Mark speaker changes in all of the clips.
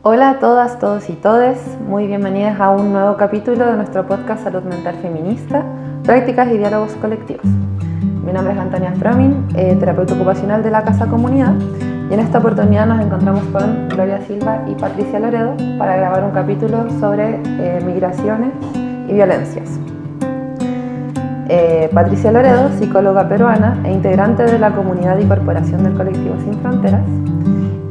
Speaker 1: Hola a todas, todos y todes, muy bienvenidas a un nuevo capítulo de nuestro podcast Salud Mental Feminista, Prácticas y Diálogos Colectivos. Mi nombre es Antonia Fromin, terapeuta ocupacional de la Casa Comunidad, y en esta oportunidad nos encontramos con Gloria Silva y Patricia Loredo para grabar un capítulo sobre migraciones y violencias. Patricia Loredo, psicóloga peruana e integrante de la comunidad y corporación del colectivo Sin Fronteras.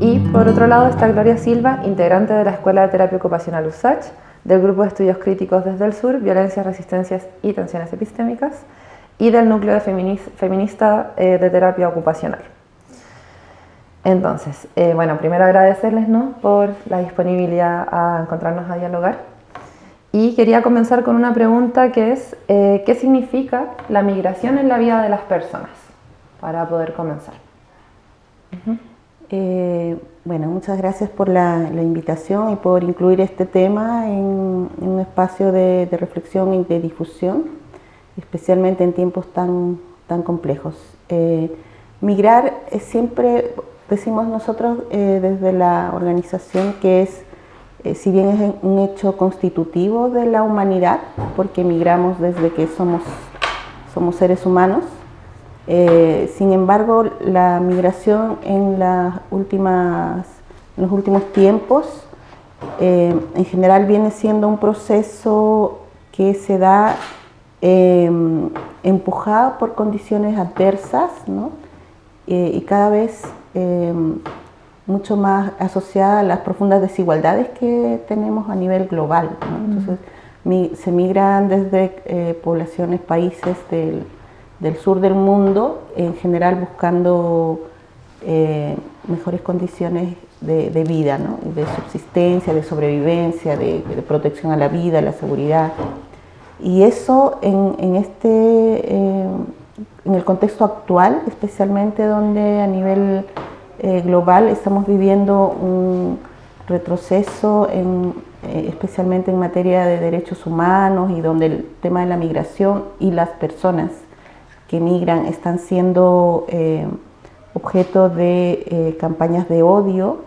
Speaker 1: Y por otro lado está Gloria Silva, integrante de la Escuela de Terapia Ocupacional USACH, del Grupo de Estudios Críticos desde el Sur, Violencias, Resistencias y Tensiones Epistémicas, y del Núcleo Feminista de Terapia Ocupacional. Entonces, primero agradecerles, por la disponibilidad a encontrarnos a dialogar. Y quería comenzar con una pregunta que es, ¿qué significa la migración en la vida de las personas? Para poder comenzar.
Speaker 2: Muchas gracias por la invitación y por incluir este tema en un espacio de reflexión y de difusión, especialmente en tiempos tan complejos. Migrar siempre, decimos nosotros desde la organización, que es, si bien es un hecho constitutivo de la humanidad, porque migramos desde que somos seres humanos. Sin embargo, la migración en los últimos tiempos, en general viene siendo un proceso que se da empujado por condiciones adversas, ¿no? Y cada vez mucho más asociada a las profundas desigualdades que tenemos a nivel global, ¿no? Entonces, se migran desde poblaciones, países del sur del mundo, en general buscando mejores condiciones de vida, ¿no? De subsistencia, de sobrevivencia, de protección a la vida, a la seguridad. Y eso en el contexto actual, especialmente donde a nivel global estamos viviendo un retroceso especialmente en materia de derechos humanos, y donde el tema de la migración y las personas que migran están siendo objeto de campañas de odio.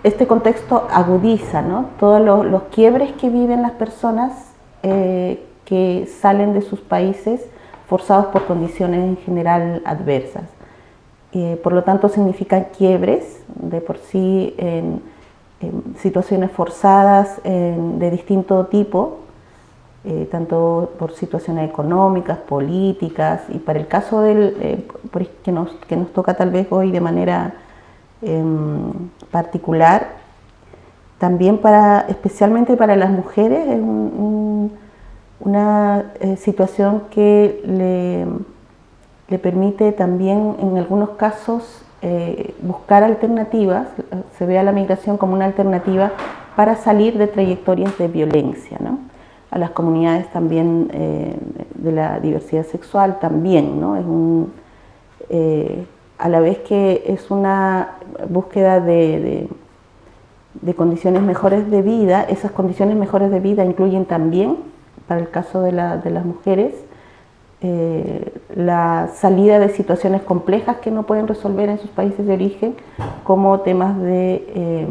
Speaker 2: Este contexto agudiza, ¿no?, todos los quiebres que viven las personas que salen de sus países forzados por condiciones en general adversas. Por lo tanto, significan quiebres de por sí en situaciones forzadas de distinto tipo, tanto por situaciones económicas, políticas, y para el caso que nos toca tal vez hoy de manera particular, también especialmente para las mujeres, es una situación que le permite también en algunos casos buscar alternativas. Se ve a la migración como una alternativa para salir de trayectorias de violencia, ¿no? A las comunidades también de la diversidad sexual también, ¿no? A la vez que es una búsqueda de condiciones mejores de vida. Esas condiciones mejores de vida incluyen también, para el caso de las mujeres, la salida de situaciones complejas que no pueden resolver en sus países de origen, como temas de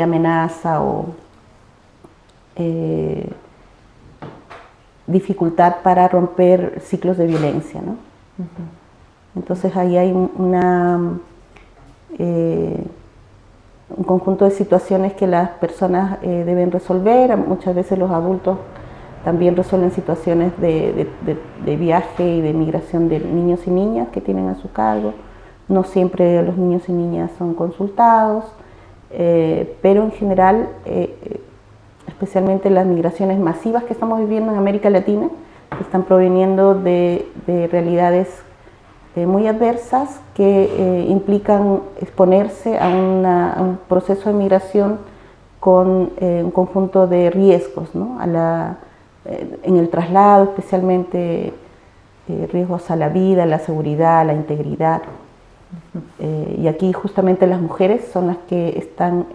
Speaker 2: amenaza o dificultad para romper ciclos de violencia, ¿no? Entonces ahí hay un conjunto de situaciones que las personas deben resolver. Muchas veces los adultos también resuelven situaciones de viaje y de migración de niños y niñas que tienen a su cargo. No siempre los niños y niñas son consultados, pero en general, especialmente las migraciones masivas que estamos viviendo en América Latina, que están proveniendo de realidades muy adversas que implican exponerse a un proceso de migración con un conjunto de riesgos, ¿no? En el traslado, especialmente riesgos a la vida, a la seguridad, a la integridad. Y aquí justamente las mujeres son las que están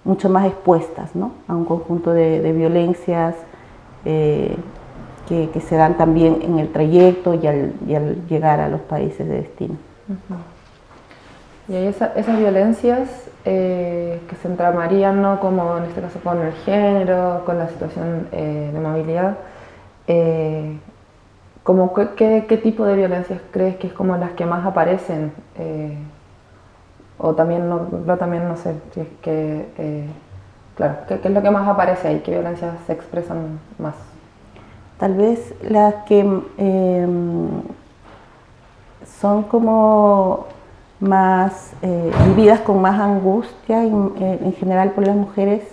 Speaker 2: mucho más expuestas, ¿no?, a un conjunto de violencias que se dan también en el trayecto y al llegar a los países de destino.
Speaker 1: Y hay esas violencias que se entramarían, ¿no? Como en este caso con el género, con la situación de movilidad. Como ¿qué tipo de violencias crees que es como las que más aparecen? O también no sé, si es que, claro, ¿qué es lo que más aparece ahí? ¿Qué violencias se expresan más?
Speaker 2: Tal vez las que son como más vividas con más angustia y, en general por las mujeres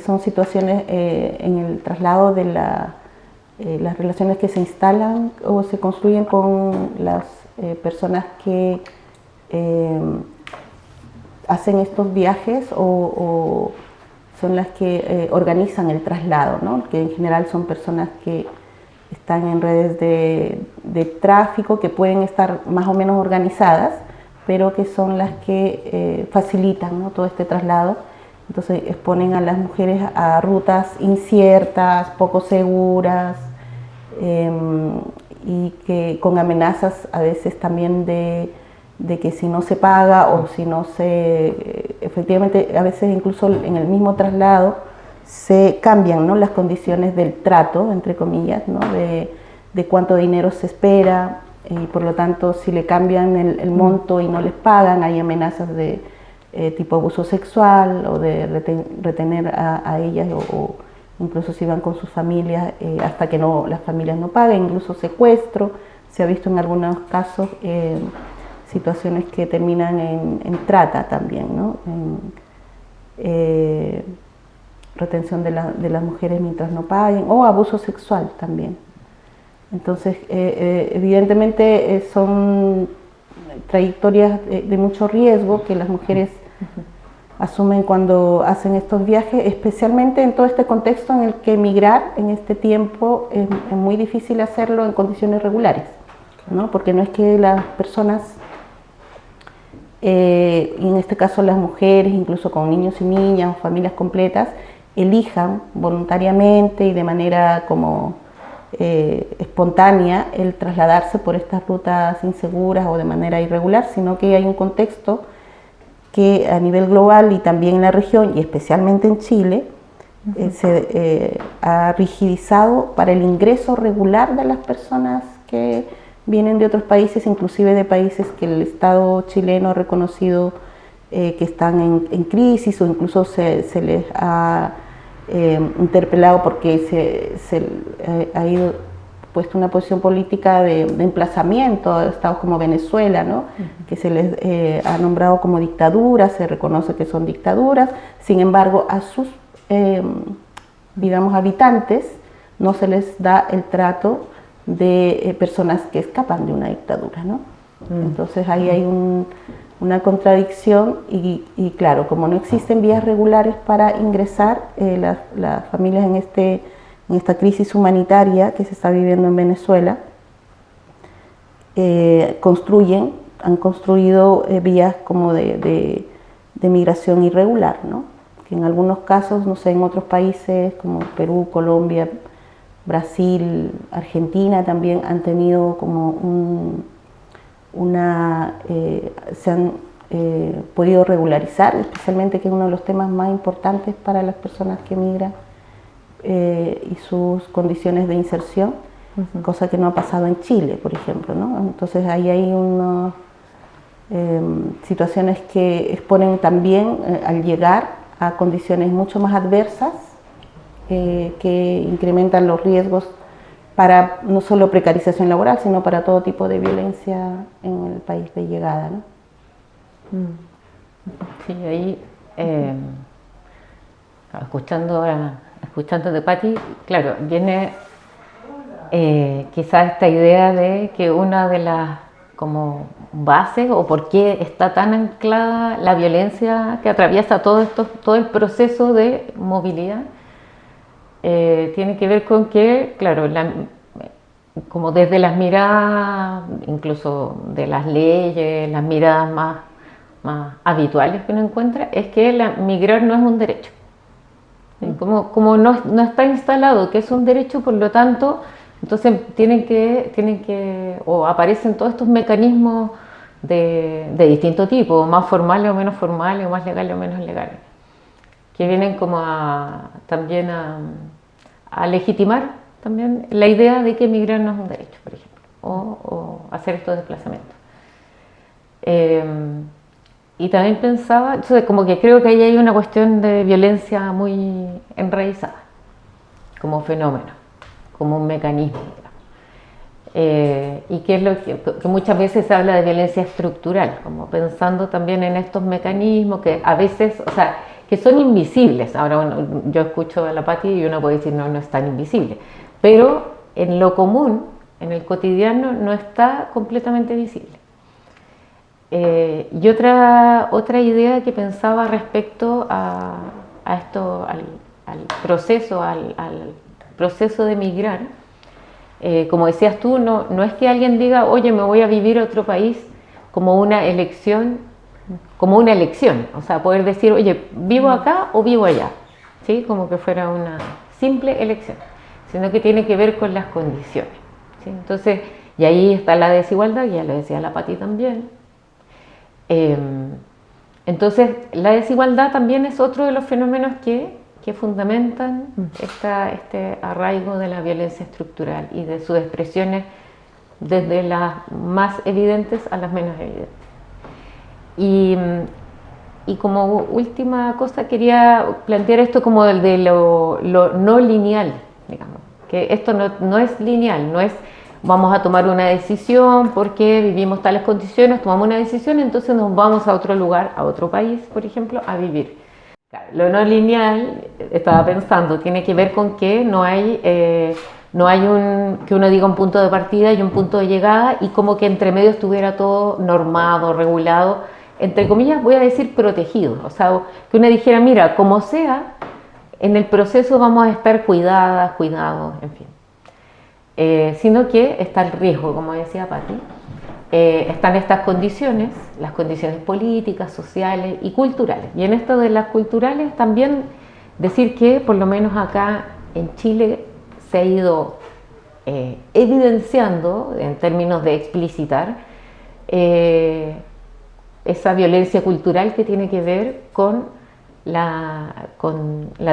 Speaker 2: son situaciones en el traslado de las relaciones que se instalan o se construyen con las personas que hacen estos viajes o son las que organizan el traslado, ¿no? Que en general son personas que están en redes de tráfico, que pueden estar más o menos organizadas, pero que son las que facilitan, ¿no? Todo este traslado. Entonces exponen a las mujeres a rutas inciertas, poco seguras, y que con amenazas a veces también de que si no se paga o si no se, efectivamente a veces incluso en el mismo traslado se cambian, ¿no? Las condiciones del trato, entre comillas, ¿no? de cuánto dinero se espera y por lo tanto si le cambian el monto y no les pagan hay amenazas de tipo abuso sexual o de retener a ellas o incluso si van con sus familias hasta que las familias no paguen, incluso secuestro. Se ha visto en algunos casos situaciones que terminan en trata también, ¿no? Retención de las mujeres mientras no paguen o abuso sexual también. Entonces, evidentemente son trayectorias de mucho riesgo que las mujeres asumen cuando hacen estos viajes, especialmente en todo este contexto en el que emigrar en este tiempo es muy difícil hacerlo en condiciones regulares, ¿no? Porque no es que las personas, en este caso las mujeres, incluso con niños y niñas o familias completas, elijan voluntariamente y de manera como espontánea el trasladarse por estas rutas inseguras o de manera irregular, sino que hay un contexto que a nivel global y también en la región y especialmente en Chile se ha rigidizado para el ingreso regular de las personas que vienen de otros países, inclusive de países que el Estado chileno ha reconocido que están en crisis o incluso se les ha interpelado porque se ha ido puesto una posición política de emplazamiento a estados como Venezuela, ¿no? Que se les ha nombrado como dictaduras, se reconoce que son dictaduras, sin embargo a sus digamos habitantes no se les da el trato de personas que escapan de una dictadura, ¿no? Entonces ahí hay una contradicción y claro, como no existen vías regulares para ingresar, las familias en esta crisis humanitaria que se está viviendo en Venezuela, han construido vías como de migración irregular, ¿no? Que en algunos casos, no sé, en otros países como Perú, Colombia, Brasil, Argentina también han tenido como se han podido regularizar, especialmente que es uno de los temas más importantes para las personas que migran y sus condiciones de inserción, cosa que no ha pasado en Chile, por ejemplo, ¿no? Entonces ahí hay unas situaciones que exponen también al llegar a condiciones mucho más adversas que incrementan los riesgos para no solo precarización laboral, sino para todo tipo de violencia en el país de llegada, ¿no?
Speaker 3: Sí, ahí, escuchando de Patti, claro, viene quizás esta idea de que una de las como bases o por qué está tan anclada la violencia que atraviesa todo el proceso de movilidad, tiene que ver con que, claro, como desde las miradas, incluso de las leyes, las miradas más habituales que uno encuentra, es que migrar no es un derecho. Como no está instalado que es un derecho, por lo tanto, entonces tienen que o aparecen todos estos mecanismos de distinto tipo, más formales o menos formales, o más legales o menos legales, que vienen como también a legitimar también la idea de que emigrar no es un derecho, por ejemplo, o hacer estos desplazamientos. Y también pensaba, entonces como que creo que ahí hay una cuestión de violencia muy enraizada, como fenómeno, como un mecanismo. Y que es lo que muchas veces se habla de violencia estructural, como pensando también en estos mecanismos que a veces, o sea, que son invisibles. Ahora, bueno, yo escucho a la Pati y uno puede decir, no, no es tan invisible, pero en lo común, en el cotidiano, no está completamente visible. Y otra idea que pensaba respecto a esto, al proceso de migrar, como decías tú, no es que alguien diga, oye, me voy a vivir a otro país como una elección, o sea, poder decir, oye, vivo acá o vivo allá, ¿sí? Como que fuera una simple elección, sino que tiene que ver con las condiciones, ¿sí? Entonces, y ahí está la desigualdad, ya lo decía la Pati también. Entonces, la desigualdad también es otro de los fenómenos que fundamentan este arraigo de la violencia estructural y de sus expresiones desde las más evidentes a las menos evidentes. Y como última cosa quería plantear esto como el de lo no lineal, digamos, que esto no es lineal, no es vamos a tomar una decisión porque vivimos tales condiciones, tomamos una decisión, entonces nos vamos a otro lugar, a otro país, por ejemplo, a vivir. Lo no lineal, estaba pensando, tiene que ver con que no hay que uno diga un punto de partida y un punto de llegada y como que entre medio estuviera todo normado, regulado, entre comillas voy a decir protegido, o sea, que uno dijera, mira, como sea, en el proceso vamos a estar cuidados, en fin. Sino que está el riesgo, como decía Pati, están estas condiciones, las condiciones políticas, sociales y culturales. Y en esto de las culturales también decir que por lo menos acá en Chile se ha ido evidenciando en términos de explicitar esa violencia cultural que tiene que ver con la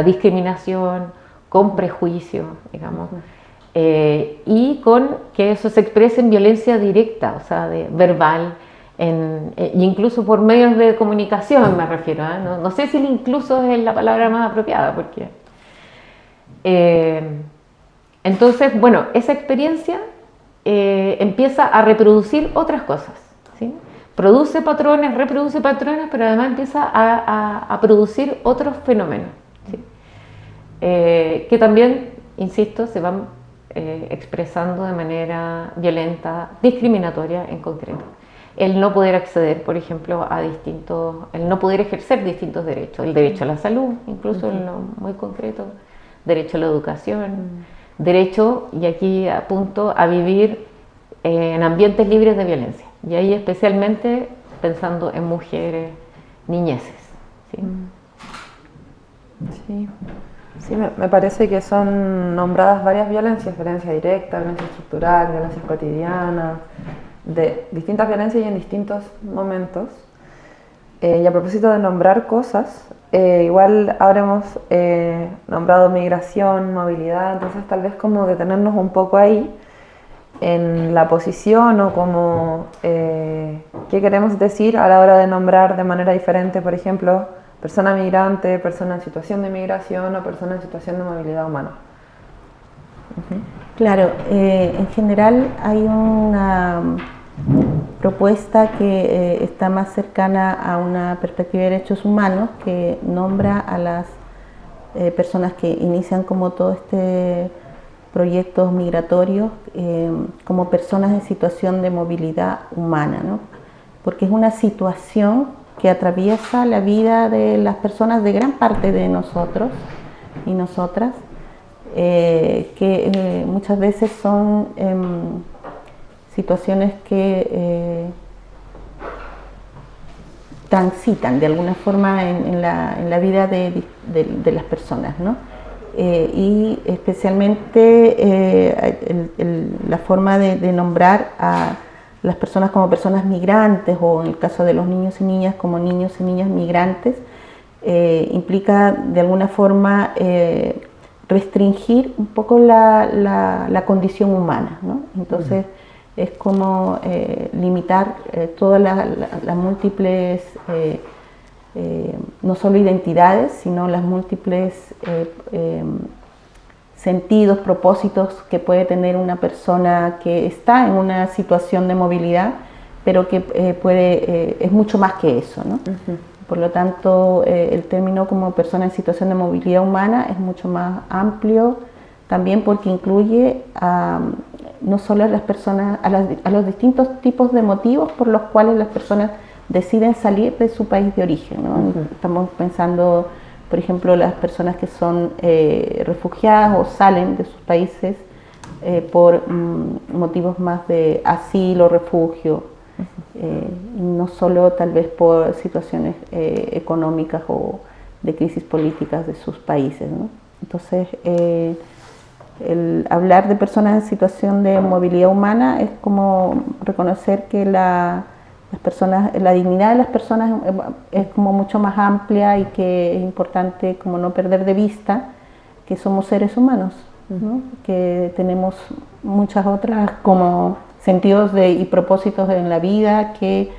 Speaker 3: discriminación, con prejuicio, digamos. Y con que eso se exprese en violencia directa, o sea, verbal, incluso por medios de comunicación me refiero, ¿eh? No sé si el incluso es la palabra más apropiada, porque... entonces, bueno, esa experiencia empieza a reproducir otras cosas, ¿sí? Produce patrones, reproduce patrones, pero además empieza a producir otros fenómenos, ¿sí? Que también, insisto, se van expresando de manera violenta, discriminatoria en concreto. El no poder acceder, por ejemplo, el no poder ejercer distintos derechos, el derecho a la salud, incluso en lo muy concreto, derecho a la educación, derecho, y aquí apunto, a vivir en ambientes libres de violencia, y ahí especialmente pensando en mujeres, niñeces, ¿sí?
Speaker 1: Sí. Sí, me parece que son nombradas varias violencias, violencia directa, violencia estructural, violencia cotidiana, de distintas violencias y en distintos momentos. Y a propósito de nombrar cosas, igual habremos nombrado migración, movilidad, entonces tal vez como detenernos un poco ahí en la posición o como qué queremos decir a la hora de nombrar de manera diferente, por ejemplo, persona migrante, persona en situación de migración o persona en situación de movilidad humana.
Speaker 2: Claro, en general hay una propuesta que está más cercana a una perspectiva de derechos humanos que nombra a las personas que inician como todo este proyectos migratorios como personas en situación de movilidad humana, ¿no? Porque es una situación que atraviesa la vida de las personas, de gran parte de nosotros y nosotras, que muchas veces son situaciones que transitan de alguna forma en la vida de las personas, ¿no? Y especialmente la forma de nombrar las personas como personas migrantes, o en el caso de los niños y niñas como niños y niñas migrantes, implica de alguna forma restringir un poco la condición humana, ¿no? Entonces es como limitar todas las múltiples, no solo identidades, sino las múltiples sentidos, propósitos que puede tener una persona que está en una situación de movilidad, pero que es mucho más que eso, ¿no? Por lo tanto, el término como persona en situación de movilidad humana es mucho más amplio, también porque incluye no solo a las personas, a los distintos tipos de motivos por los cuales las personas deciden salir de su país de origen, ¿no? Estamos pensando, por ejemplo, las personas que son refugiadas o salen de sus países por motivos más de asilo, refugio, y no solo tal vez por situaciones económicas o de crisis políticas de sus países, ¿no? Entonces, el hablar de personas en situación de movilidad humana es como reconocer que la dignidad de las personas es como mucho más amplia, y que es importante como no perder de vista que somos seres humanos, ¿no? Que tenemos muchas otras como sentidos y propósitos en la vida, que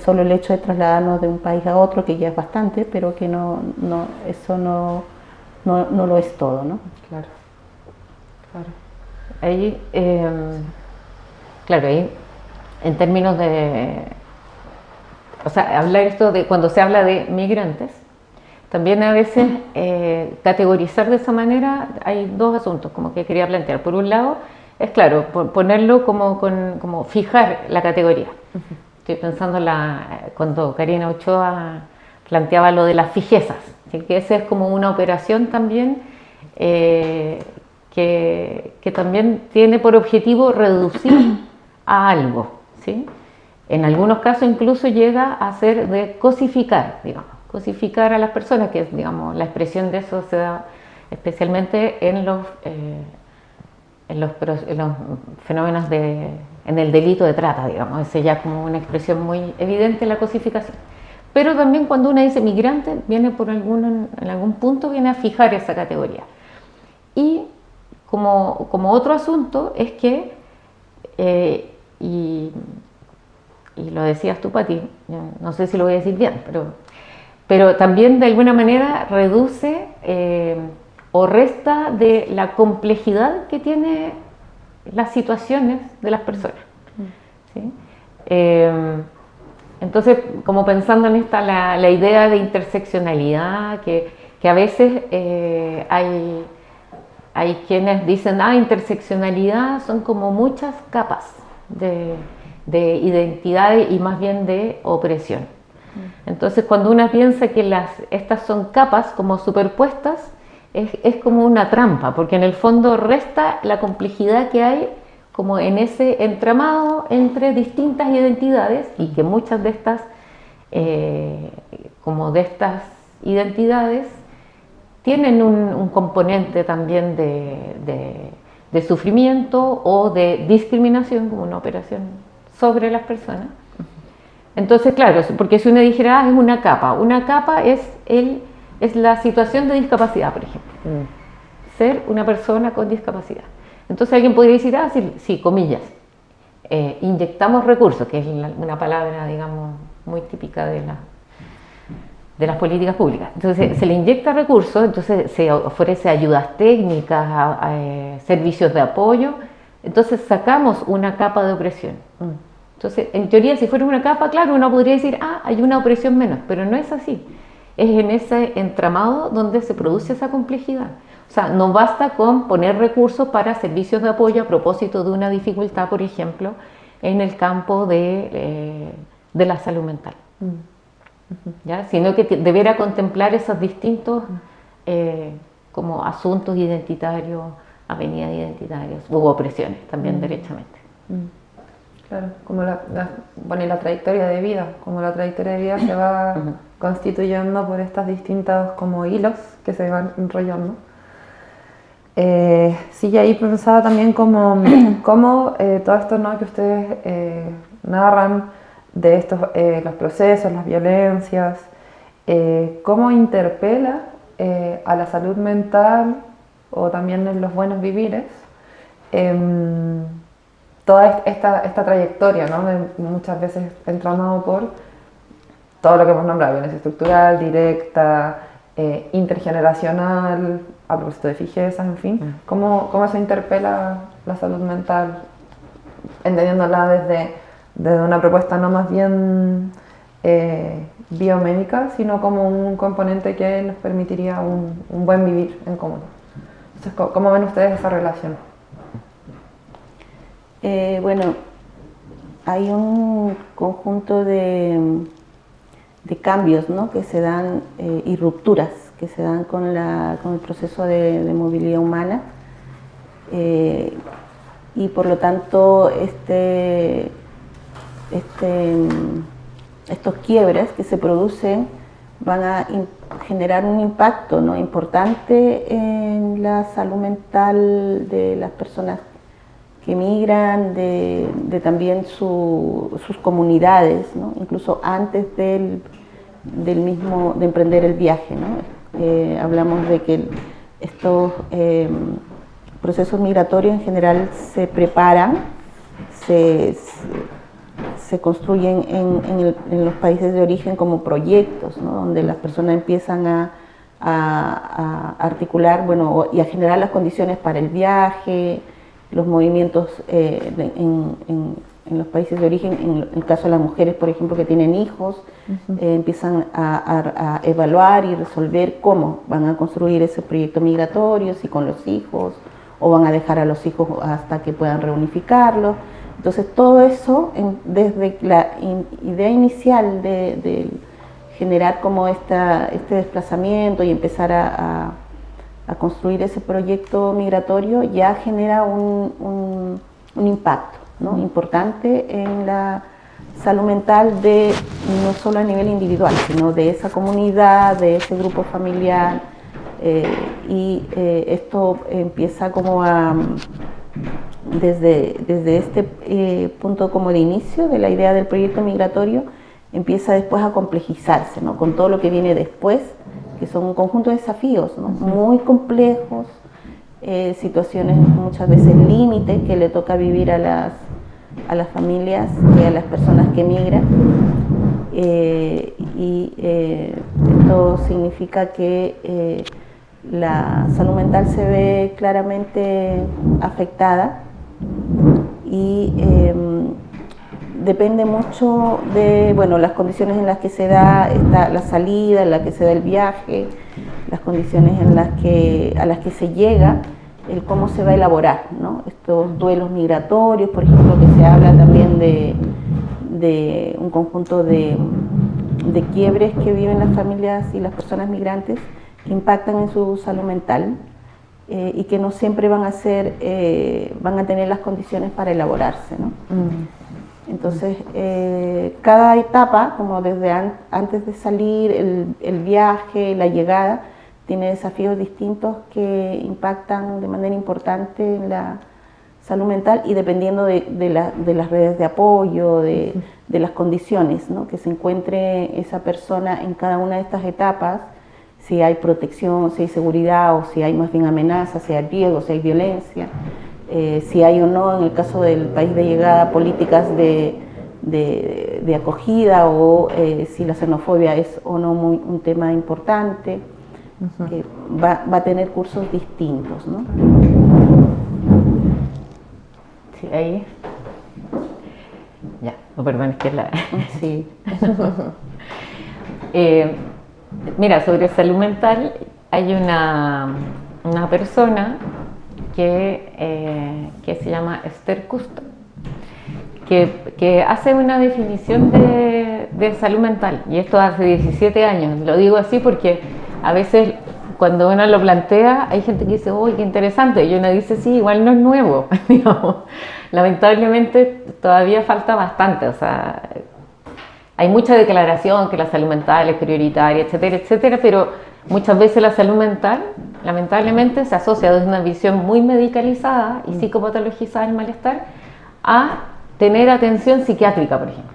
Speaker 2: solo el hecho de trasladarnos de un país a otro, que ya es bastante, pero que eso no lo es todo, ¿no?
Speaker 1: Claro, claro.
Speaker 3: Ahí, claro, ahí en términos de, o sea, hablar esto de cuando se habla de migrantes, también a veces categorizar de esa manera, hay dos asuntos como que quería plantear. Por un lado, es claro, ponerlo como fijar la categoría. Estoy pensando cuando Karina Ochoa planteaba lo de las fijezas, ¿sí? Que esa es como una operación también que también tiene por objetivo reducir a algo, ¿sí? En algunos casos incluso llega a ser de cosificar, digamos, cosificar a las personas, que digamos, la expresión de eso se da especialmente en los fenómenos en el delito de trata, digamos, ese ya como una expresión muy evidente, la cosificación. Pero también cuando uno dice migrante, viene en algún punto viene a fijar esa categoría. Y como otro asunto es que, y lo decías tú, Pati, no sé si lo voy a decir bien, pero también de alguna manera reduce o resta de la complejidad que tiene las situaciones de las personas, ¿sí? Entonces, como pensando en la idea de interseccionalidad, que a veces hay quienes dicen, interseccionalidad son como muchas capas de identidades y más bien de opresión. Entonces, cuando uno piensa que estas son capas como superpuestas, es como una trampa, porque en el fondo resta la complejidad que hay como en ese entramado entre distintas identidades, y que muchas de estas identidades tienen un componente también de sufrimiento o de discriminación, como una operación sobre las personas. Entonces, claro, porque si uno dijera, es una capa es la situación de discapacidad, por ejemplo. Ser una persona con discapacidad. Entonces alguien podría decir, sí, comillas, inyectamos recursos, que es una palabra, digamos, muy típica de las políticas públicas. Entonces se le inyecta recursos, entonces se ofrece ayudas técnicas, servicios de apoyo, entonces sacamos una capa de opresión. Entonces, en teoría, si fuera una capa, claro, uno podría decir, hay una opresión menos, pero no es así. Es en ese entramado donde se produce esa complejidad. O sea, no basta con poner recursos para servicios de apoyo a propósito de una dificultad, por ejemplo, en el campo de la salud mental, ¿ya? Sino que debiera contemplar esos distintos como asuntos identitarios, avenidas identitarias u opresiones también derechamente.
Speaker 1: Claro, como la trayectoria de vida, como la trayectoria de vida se va constituyendo por estas distintas como hilos que se van enrollando. Sí, y ahí pensaba también como, todo esto, ¿no?, que ustedes narran de estos, los procesos, las violencias, cómo interpela a la salud mental o también en los buenos vivires, toda esta trayectoria, ¿no?, muchas veces entramado por todo lo que hemos nombrado: violencia estructural, directa, intergeneracional, a propósito de fijezas, en fin. ¿Cómo se interpela la salud mental, entendiéndola desde una propuesta no más bien biomédica, sino como un componente que nos permitiría un buen vivir en común? Entonces, ¿cómo ven ustedes esa relación?
Speaker 2: Bueno, hay un conjunto de cambios, ¿no?, que se dan y rupturas que se dan con el proceso de movilidad humana, y por lo tanto estos quiebres que se producen van a generar un impacto, ¿no?, importante en la salud mental de las personas que migran, de también sus comunidades, ¿no?, incluso antes de emprender el viaje, ¿no? Hablamos de que estos procesos migratorios en general se preparan, se construyen en los países de origen como proyectos, ¿no?, donde las personas empiezan a articular, bueno, y a generar las condiciones para el viaje, los movimientos en los países de origen. En el caso de las mujeres, por ejemplo, que tienen hijos, empiezan a evaluar y resolver cómo van a construir ese proyecto migratorio, si con los hijos, o van a dejar a los hijos hasta que puedan reunificarlos. Entonces, todo eso, desde la idea inicial de generar como este desplazamiento y empezar a construir ese proyecto migratorio, ya genera un impacto, ¿no?, importante en la salud mental, no solo a nivel individual, sino de esa comunidad, de ese grupo familiar, y esto empieza como desde este punto como de inicio de la idea del proyecto migratorio, empieza después a complejizarse, ¿no?, con todo lo que viene después, que son un conjunto de desafíos, ¿no?, muy complejos, situaciones muchas veces límite que le toca vivir a las familias y a las personas que migran, y esto significa que la salud mental se ve claramente afectada, y depende mucho de, bueno, las condiciones en las que se da la salida, en las que se da el viaje, las condiciones a las que se llega, el cómo se va a elaborar, ¿no?, estos duelos migratorios, por ejemplo, que se habla también de un conjunto de quiebres que viven las familias y las personas migrantes, que impactan en su salud mental, y que no siempre van a tener las condiciones para elaborarse, ¿no? Entonces, cada etapa, como desde antes de salir, el viaje, la llegada, tiene desafíos distintos que impactan de manera importante en la salud mental, y dependiendo de las redes de apoyo, de las condiciones, ¿no?, que se encuentre esa persona en cada una de estas etapas, si hay protección, si hay seguridad, o si hay más bien amenaza, si hay riesgo, si hay violencia, si hay o no, en el caso del país de llegada, políticas de acogida, o si la xenofobia es o no un tema importante, que va a tener cursos distintos, ¿no?
Speaker 3: Sí, ahí. Ya, no, perdón, es que es la...
Speaker 2: Sí.
Speaker 3: Mira, sobre salud mental hay una persona que se llama Esther Kusto, que hace una definición de salud mental, y esto hace 17 años. Lo digo así porque a veces cuando uno lo plantea hay gente que dice, ¡uy, qué interesante! Y uno dice, sí, igual no es nuevo, digamos. Lamentablemente todavía falta bastante, o sea, hay mucha declaración que la salud mental es prioritaria, etcétera, etcétera, pero muchas veces la salud mental, lamentablemente, se asocia desde una visión muy medicalizada y psicopatologizada del malestar a tener atención psiquiátrica, por ejemplo.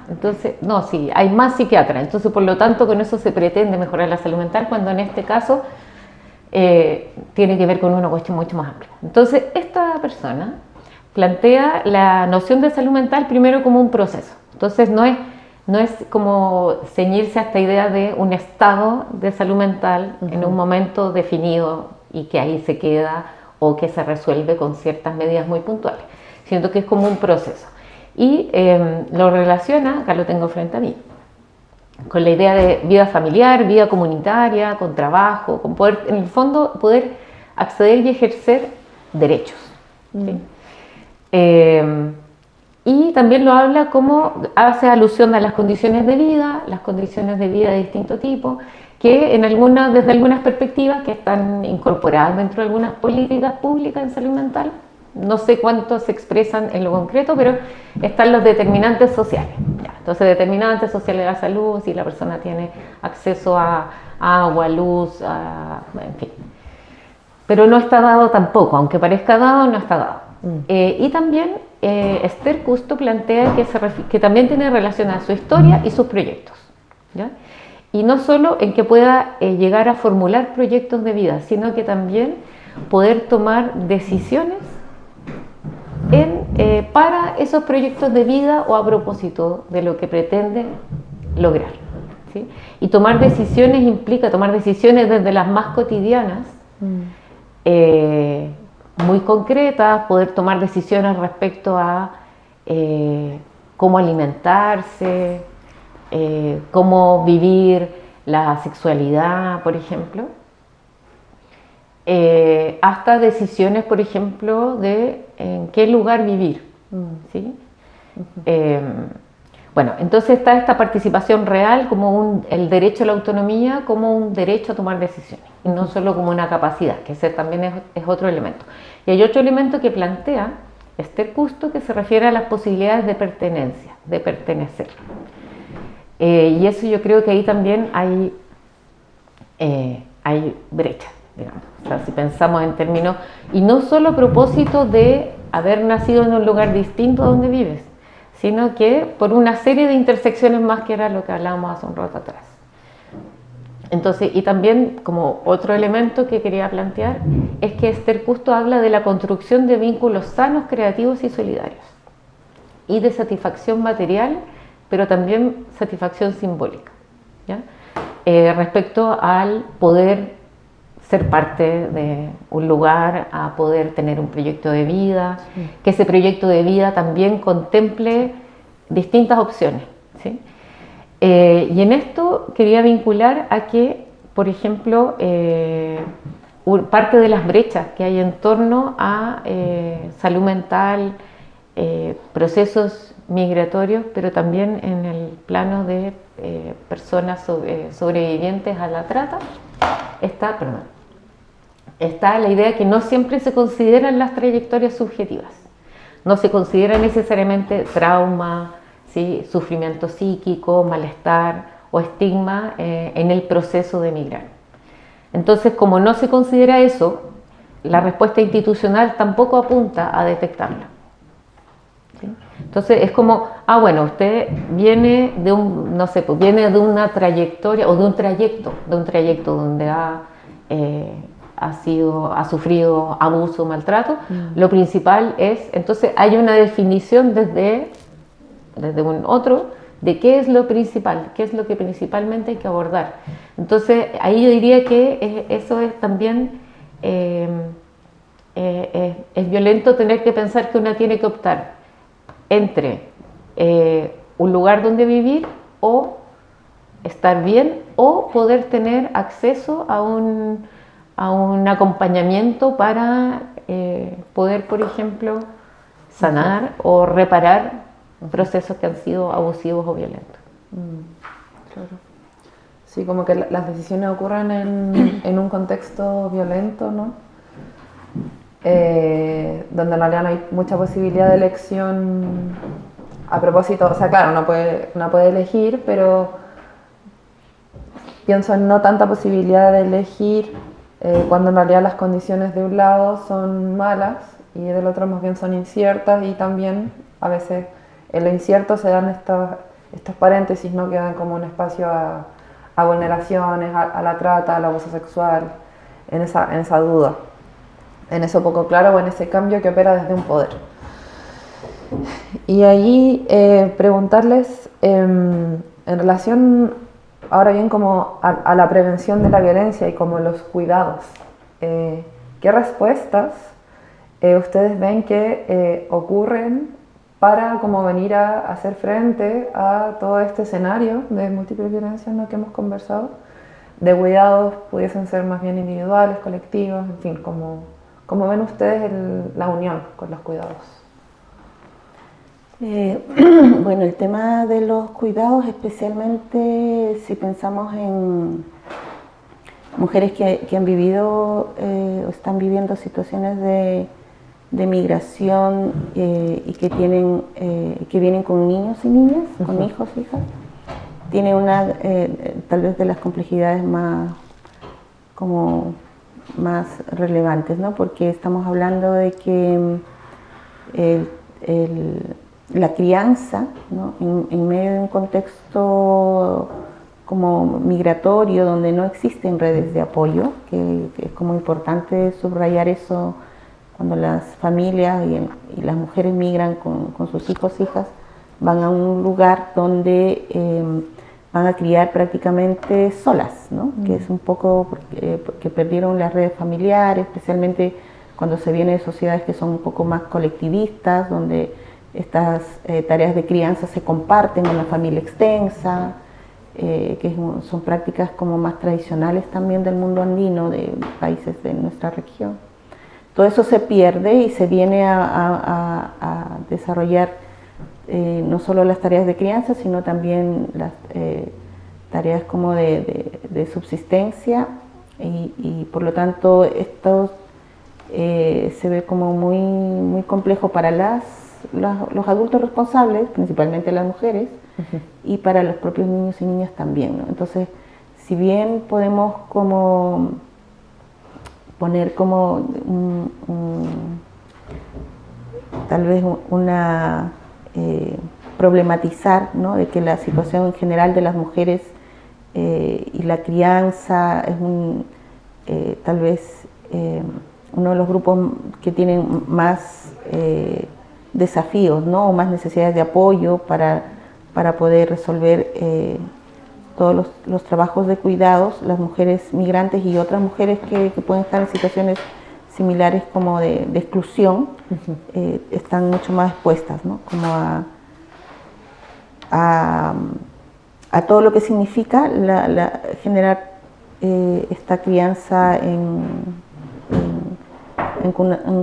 Speaker 3: Entonces, no, sí, hay más psiquiatras, entonces por lo tanto con eso se pretende mejorar la salud mental, cuando en este caso tiene que ver con una cuestión mucho más amplia. Entonces, esta persona plantea la noción de salud mental primero como un proceso. Entonces, no es como ceñirse a esta idea de un estado de salud mental en un momento definido y que ahí se queda o que se resuelve con ciertas medidas muy puntuales. Siento que es como un proceso. Y lo relaciona, acá lo tengo frente a mí, con la idea de vida familiar, vida comunitaria, con trabajo, con poder, en el fondo, poder acceder y ejercer derechos. ¿Sí? Y también lo habla como hace alusión a las condiciones de vida de distinto tipo, que desde algunas perspectivas que están incorporadas dentro de algunas políticas públicas en salud mental, no sé cuánto se expresan en lo concreto, pero están los determinantes sociales. Entonces, determinantes sociales de la salud, si la persona tiene acceso a agua, luz, en fin. Pero no está dado tampoco, aunque parezca dado, no está dado. Y también Esther Custo plantea que también tiene relación a su historia y sus proyectos, ¿ya? Y no solo en que pueda llegar a formular proyectos de vida, sino que también poder tomar decisiones para esos proyectos de vida o a propósito de lo que pretende lograr, ¿sí? Y tomar decisiones implica tomar decisiones desde las más cotidianas, muy concretas, poder tomar decisiones respecto a cómo alimentarse, cómo vivir la sexualidad, por ejemplo, hasta decisiones, por ejemplo, de en qué lugar vivir, ¿sí? Bueno, entonces está esta participación real como el derecho a la autonomía, como un derecho a tomar decisiones, y no solo como una capacidad, que ese también es otro elemento. Y hay otro elemento que plantea Esther Custo que se refiere a las posibilidades de pertenencia, de pertenecer. Y eso yo creo que ahí también hay brecha, digamos. O sea, si pensamos en términos, y no solo a propósito de haber nacido en un lugar distinto a donde vives, sino que por una serie de intersecciones más, que era lo que hablábamos hace un rato atrás. Entonces, y también como otro elemento que quería plantear es que Esther Custo habla de la construcción de vínculos sanos, creativos y solidarios, y de satisfacción material, pero también satisfacción simbólica, ¿ya? Respecto al poder ser parte de un lugar, a poder tener un proyecto de vida, que ese proyecto de vida también contemple distintas opciones, ¿sí? Y en esto quería vincular a que, por ejemplo, parte de las brechas que hay en torno a salud mental, procesos migratorios, pero también en el plano de personas sobrevivientes a la trata, está la idea que no siempre se consideran las trayectorias subjetivas, no se considera necesariamente trauma, ¿sí?, sufrimiento psíquico, malestar o estigma en el proceso de migrar. Entonces, como no se considera eso, la respuesta institucional tampoco apunta a detectarla, ¿sí? Entonces es como, bueno, usted viene de viene de una trayectoria o de un trayecto donde ha sufrido abuso o maltrato. Lo principal es, entonces hay una definición desde un otro de qué es lo principal, qué es lo que principalmente hay que abordar. Entonces ahí yo diría que eso es también, es violento tener que pensar que una tiene que optar entre un lugar donde vivir o estar bien, o poder tener acceso a un acompañamiento para poder, por ejemplo, sanar o reparar procesos que han sido abusivos o violentos.
Speaker 1: Claro. Sí, como que las decisiones ocurren en un contexto violento, ¿no? Donde en realidad no hay mucha posibilidad de elección a propósito, o sea, claro, no puede elegir, pero pienso en no tanta posibilidad de elegir cuando en realidad las condiciones de un lado son malas y del otro más bien son inciertas, y también a veces en lo incierto se dan estos paréntesis, ¿no? Que dan como un espacio a vulneraciones, a la trata, al abuso sexual, en esa duda, en eso poco claro o en ese cambio que opera desde un poder. Y ahí preguntarles en relación ahora bien como a la prevención de la violencia y como los cuidados, ¿qué respuestas ustedes ven que ocurren para como venir a hacer frente a todo este escenario de múltiples violencias, ¿no? Que hemos conversado, de cuidados pudiesen ser más bien individuales, colectivos, en fin, ¿cómo ven ustedes la unión con los cuidados?
Speaker 2: Bueno, el tema de los cuidados, especialmente si pensamos en mujeres que han vivido o están viviendo situaciones de migración y que vienen con niños y niñas, con hijos, hijas, tiene una tal vez de las complejidades más relevantes, ¿no? Porque estamos hablando de que la crianza, ¿no? en medio de un contexto como migratorio donde no existen redes de apoyo, que es como importante subrayar eso cuando las familias y las mujeres migran con sus hijos, hijas, van a un lugar donde van a criar prácticamente solas, ¿no? Que es un poco porque perdieron las redes familiares, especialmente cuando se viene de sociedades que son un poco más colectivistas, donde estas tareas de crianza se comparten con la familia extensa, son prácticas como más tradicionales también del mundo andino, de países de nuestra región. Todo eso se pierde y se viene a desarrollar no solo las tareas de crianza, sino también las tareas como de subsistencia, y por lo tanto esto se ve como muy complejo para los adultos responsables, principalmente las mujeres, y para los propios niños y niñas también, ¿no? Entonces, si bien podemos como poner como tal vez una problematizar, ¿no? De que la situación en general de las mujeres y la crianza es tal vez uno de los grupos que tienen más desafíos, ¿no? O más necesidades de apoyo para poder resolver todos los trabajos de cuidados. Las mujeres migrantes y otras mujeres que pueden estar en situaciones similares como de exclusión, están mucho más expuestas, ¿no? Como a todo lo que significa generar esta crianza en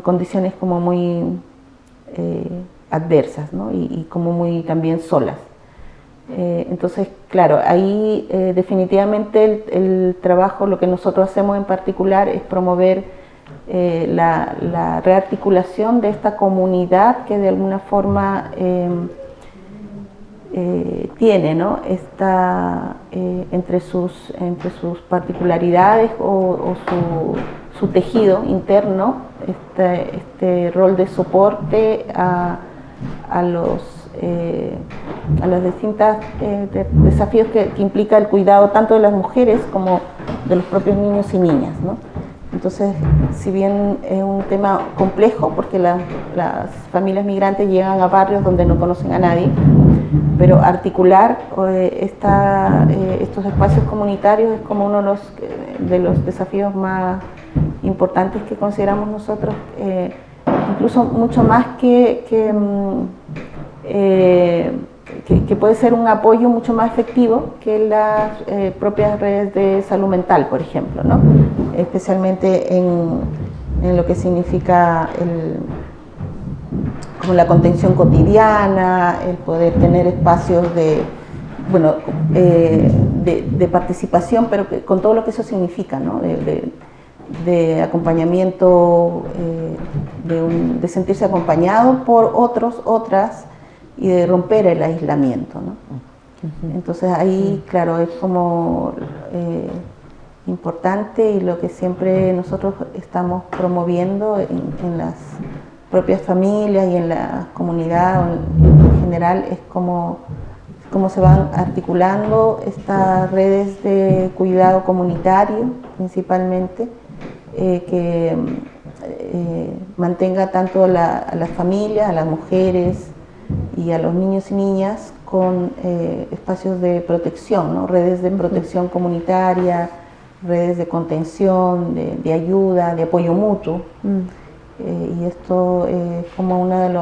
Speaker 2: condiciones como muy adversas, ¿no? Y como muy también solas. Entonces, claro, ahí definitivamente el trabajo, lo que nosotros hacemos en particular es promover la rearticulación de esta comunidad que de alguna forma tiene, ¿no? Entre sus particularidades o su tejido interno, este rol de soporte a los distintos desafíos que implica el cuidado tanto de las mujeres como de los propios niños y niñas, ¿no? Entonces, si bien es un tema complejo, porque las familias migrantes llegan a barrios donde no conocen a nadie, pero articular estos espacios comunitarios es como uno de los desafíos más importantes que consideramos nosotros, incluso mucho más que puede ser un apoyo mucho más efectivo que las propias redes de salud mental, por ejemplo, ¿no? Especialmente en lo que significa como la contención cotidiana, el poder tener espacios de participación, pero con todo lo que eso significa, ¿no? De acompañamiento, de sentirse acompañado por otras, y de romper el aislamiento, ¿no? Entonces ahí, claro, es como importante, y lo que siempre nosotros estamos promoviendo en las propias familias y en la comunidad en general es cómo se van articulando estas redes de cuidado comunitario principalmente, que mantenga tanto a las familias, a las mujeres y a los niños y niñas con espacios de protección, ¿no? Redes de protección comunitaria, redes de contención, de ayuda, de apoyo mutuo. Y esto es como una de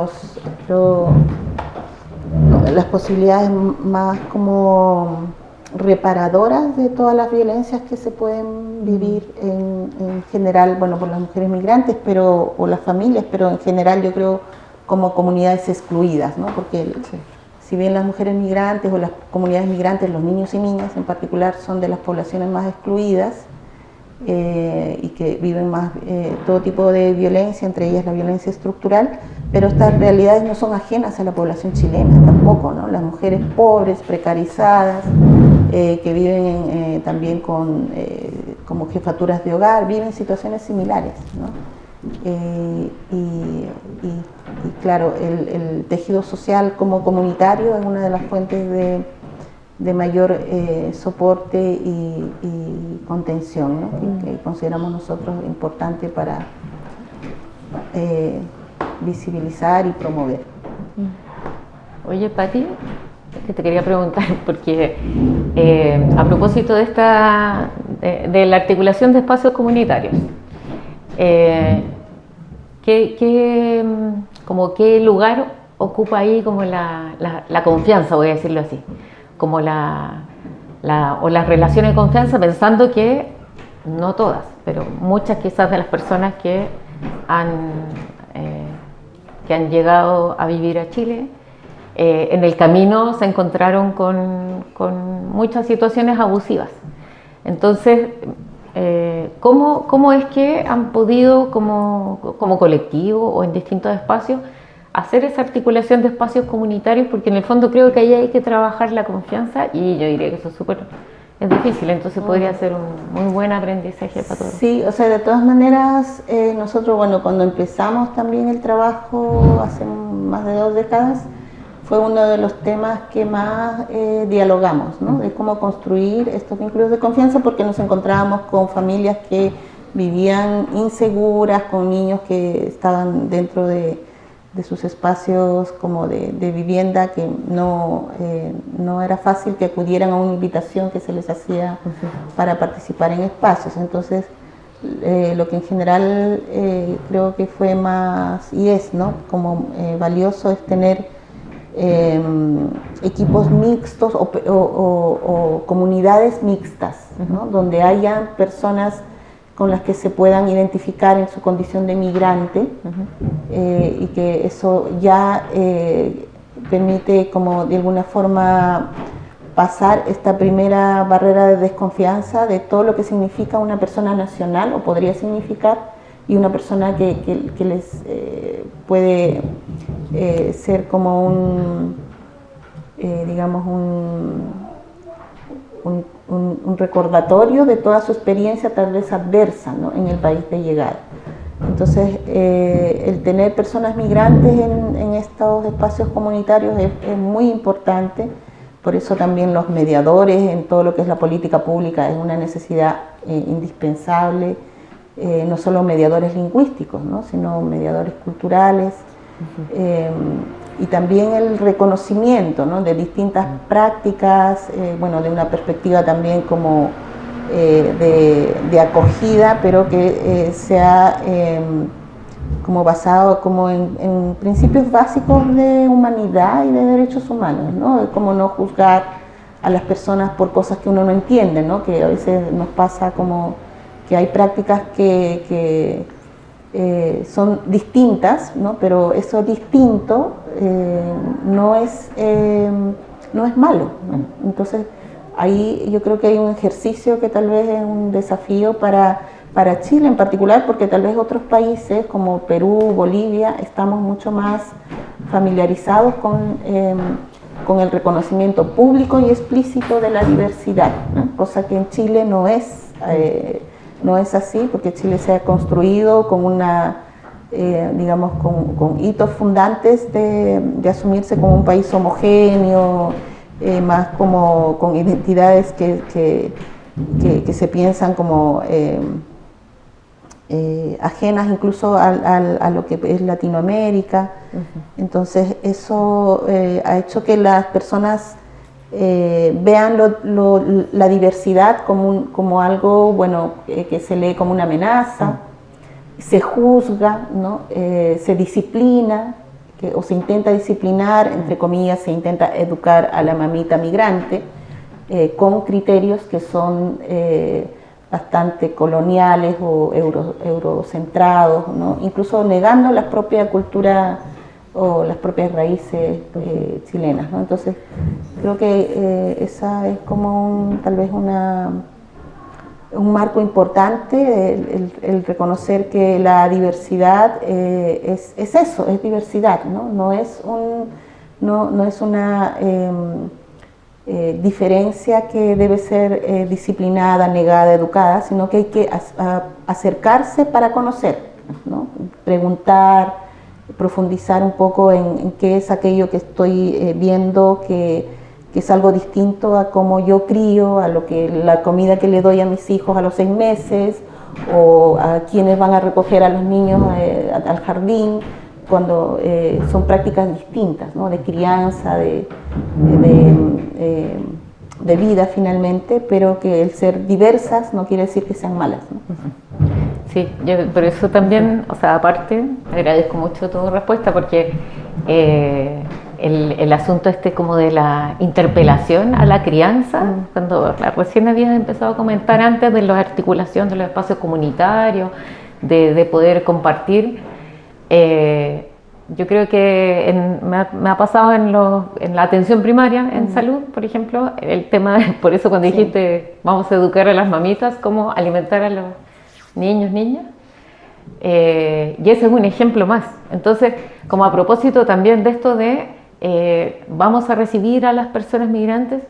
Speaker 2: las posibilidades más como reparadoras de todas las violencias que se pueden vivir en general, bueno, por las mujeres migrantes o las familias, pero en general yo creo como comunidades excluidas, ¿no? Porque si bien las mujeres migrantes o las comunidades migrantes, los niños y niñas en particular, son de las poblaciones más excluidas, y que viven más todo tipo de violencia, entre ellas la violencia estructural, pero estas realidades no son ajenas a la población chilena tampoco, ¿no? Las mujeres pobres, precarizadas, que viven también como jefaturas de hogar, viven situaciones similares, ¿no? Y claro, el tejido social como comunitario es una de las fuentes de mayor soporte y contención, ¿no? que consideramos nosotros importante para visibilizar y promover.
Speaker 3: Oye, Pati, que te quería preguntar, porque a propósito de de la articulación de espacios comunitarios, ¿qué lugar ocupa ahí como la confianza, voy a decirlo así? Como o las relaciones de confianza, pensando que no todas, pero muchas quizás de las personas que han llegado a vivir a Chile, en el camino se encontraron con muchas situaciones abusivas. Entonces, ¿cómo es que han podido como colectivo o en distintos espacios hacer esa articulación de espacios comunitarios? Porque en el fondo creo que ahí hay que trabajar la confianza, y yo diría que eso es difícil, entonces podría ser un muy buen aprendizaje para todos.
Speaker 2: Sí, o sea, de todas maneras, nosotros, bueno, cuando empezamos también el trabajo hace más de 2 décadas, fue uno de los temas que más dialogamos, ¿no? De cómo construir estos vínculos de confianza, porque nos encontrábamos con familias que vivían inseguras, con niños que estaban dentro de sus espacios como de vivienda, que no era fácil que acudieran a una invitación que se les hacía para participar en espacios. Entonces, lo que en general creo que fue más, y es, ¿no? como valioso, es tener equipos mixtos o comunidades mixtas, ¿no? Donde haya personas con las que se puedan identificar en su condición de migrante, y que eso ya permite como de alguna forma pasar esta primera barrera de desconfianza de todo lo que significa una persona nacional, o podría significar, y una persona que les puede ser como digamos un recordatorio de toda su experiencia tal vez adversa, ¿no? en el país de llegada. Entonces, el tener personas migrantes en estos espacios comunitarios es muy importante. Por eso también los mediadores en todo lo que es la política pública es una necesidad indispensable, no solo mediadores lingüísticos, ¿no? sino mediadores culturales. Y también el reconocimiento, ¿no? de distintas prácticas, bueno, de una perspectiva también como de acogida, pero que sea como basado como en principios básicos de humanidad y de derechos humanos, ¿no? Como no juzgar a las personas por cosas que uno no entiende, ¿no? Que a veces nos pasa como que hay prácticas que son distintas, ¿no? Pero eso distinto no es malo, ¿no? Entonces ahí yo creo que hay un ejercicio que tal vez es un desafío para Chile en particular, porque tal vez otros países como Perú, Bolivia, estamos mucho más familiarizados con el reconocimiento público y explícito de la diversidad, ¿no? Cosa que en Chile no es así, porque Chile se ha construido con digamos, con hitos fundantes de asumirse como un país homogéneo, más como con identidades que se piensan como ajenas incluso a lo que es Latinoamérica. Entonces eso ha hecho que las personas vean la diversidad como algo, bueno, que se lee como una amenaza, se juzga, ¿no? Se disciplina, o se intenta disciplinar, entre comillas, se intenta educar a la mamita migrante con criterios que son bastante coloniales o eurocentrados, ¿no? Incluso negando la propia cultura o las propias raíces chilenas, ¿no? Entonces creo que esa es como tal vez un marco importante, el reconocer que la diversidad es eso, es diversidad, ¿no? No es una diferencia que debe ser disciplinada, negada, educada, sino que hay que acercarse para conocer, ¿no? Preguntar, profundizar un poco en qué es aquello que estoy viendo, que es algo distinto a cómo yo crío, a la comida que le doy a mis hijos a los 6 meses, o a quienes van a recoger a los niños al jardín, cuando son prácticas distintas, ¿no? De crianza, de vida finalmente, pero que el ser diversas no quiere decir que sean malas, ¿no?
Speaker 3: Sí, yo por eso también, o sea, aparte, agradezco mucho tu respuesta, porque el asunto como de la interpelación a la crianza, cuando recién habías empezado a comentar antes de la articulación de los espacios comunitarios, de poder compartir, yo creo que me ha pasado en la atención primaria, en salud, por ejemplo, el tema, por eso cuando dijiste, vamos a educar a las mamitas, cómo alimentar a los niños, niñas, y ese es un ejemplo más. Entonces, como a propósito también de esto vamos a recibir a las personas migrantes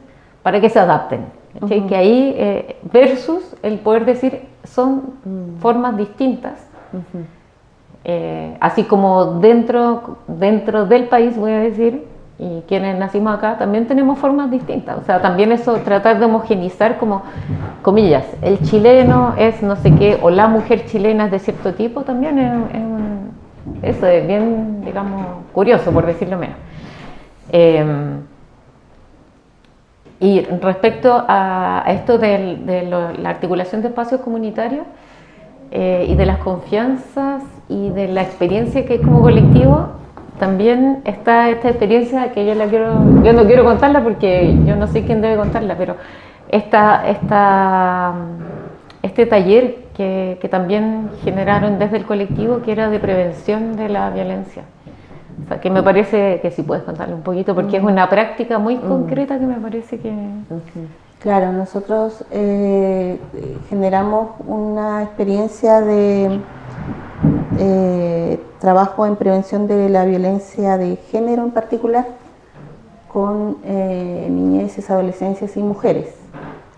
Speaker 3: para que se adapten, ¿sí? Que ahí versus el poder decir son formas distintas, así como dentro del país, voy a decir, y quienes nacimos acá también tenemos formas distintas, o sea, también eso, tratar de homogenizar como, comillas, el chileno es no sé qué, o la mujer chilena es de cierto tipo, también eso es bien, digamos, curioso, por decirlo menos. Y respecto a esto de la articulación de espacios comunitarios y de las confianzas y de la experiencia que hay como colectivo, también está esta experiencia que yo no quiero contarla porque yo no sé quién debe contarla, pero este taller que también generaron desde el colectivo, que era de prevención de la violencia. O sea, que me parece que sí puedes contarle un poquito, porque es una práctica muy concreta que me parece que...
Speaker 2: Claro, nosotros generamos una experiencia de trabajo en prevención de la violencia de género en particular con niñeces, adolescencias y mujeres,